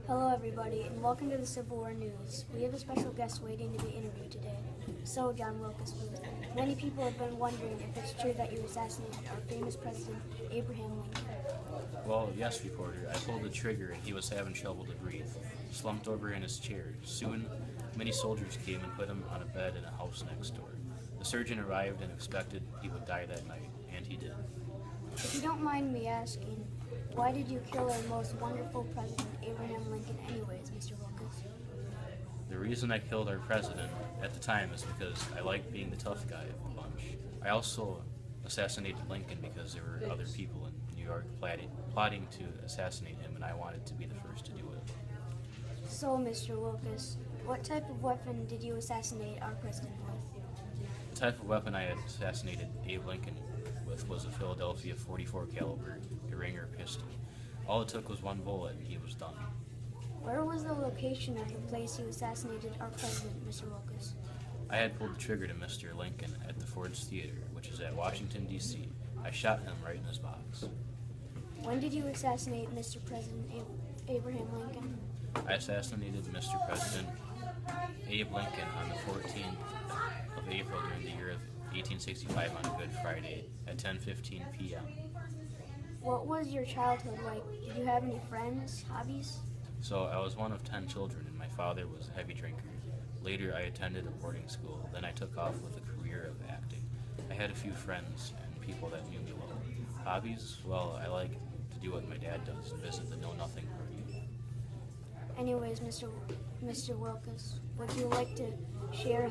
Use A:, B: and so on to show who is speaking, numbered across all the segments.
A: Hello everybody, and welcome to the Civil War News. We have a special guest waiting to be interviewed today. So, John Wilkes, many people have been wondering if it's true that you assassinated our famous president, Abraham Lincoln.
B: Well, yes, reporter. I pulled the trigger and he was having trouble to breathe. Slumped over in his chair. Soon, many soldiers came and put him on a bed in a house next door. The surgeon arrived and expected he would die that night, and he did.
A: If you don't mind me asking, why did you kill our most wonderful president, Abraham Lincoln, anyways, Mr. Wilkes?
B: The reason I killed our president at the time is because I liked being the tough guy of the bunch. I also assassinated Lincoln because there were other people in New York plotting to assassinate him, and I wanted to be the first to do it.
A: So, Mr. Wilkes, what type of weapon did you assassinate our president with?
B: The type of weapon I had assassinated Abe Lincoln with was a Philadelphia .44 caliber Ringer pistol. All it took was one bullet and he was done.
A: Where was the location of the place you assassinated our president, Mr. Wilkes?
B: I had pulled the trigger to Mr. Lincoln at the Ford's Theater, which is at Washington, D.C. I shot him right in his box.
A: When did you assassinate Mr. President Abraham Lincoln?
B: I assassinated Mr. President Abe Lincoln on the 14th of April during the year of 1865 on Good Friday at 10:15 p.m.
A: What was your childhood like? Did you have any friends, hobbies?
B: So I was one of 10 children, and my father was a heavy drinker. Later, I attended a boarding school. Then I took off with a career of acting. I had a few friends and people that knew me well. Hobbies? Well, I like to do what my dad does and visit the know-nothing party.
A: Anyways, Mr. Wilkes, would you like to share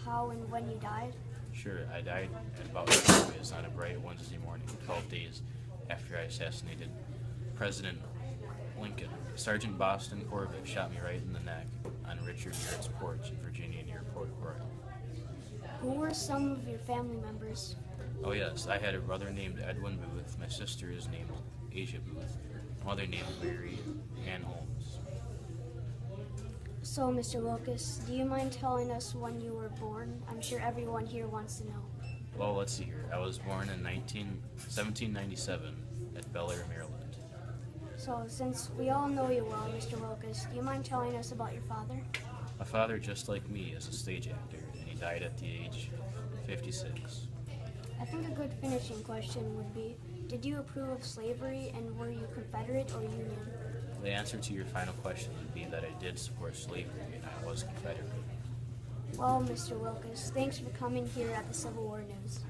A: how and when you died?
B: Sure, I died at about 12 days on a bright Wednesday morning, 12 days after I assassinated President Lincoln. Sergeant Boston Corbett shot me right in the neck on Richard Garrett's porch in Virginia near Port Royal.
A: Who were some of your family members?
B: Oh yes, I had a brother named Edwin Booth. My sister is named Asia Booth. Mother named Mary Ann Holmes.
A: So, Mr. Wilkes, do you mind telling us when you were born? I'm sure everyone here wants to know.
B: Well, let's see here. I was born in 1797 at Bel Air, Maryland.
A: So, since we all know you well, Mr. Wilkes, do you mind telling us about your father?
B: My father, just like me, is a stage actor, and he died at the age of 56.
A: I think a good finishing question would be, did you approve of slavery, and were you Confederate or Union?
B: The answer to your final question would be that I did support slavery, and I was Confederate.
A: Well, Mr. Wilkes, thanks for coming here at the Civil War News.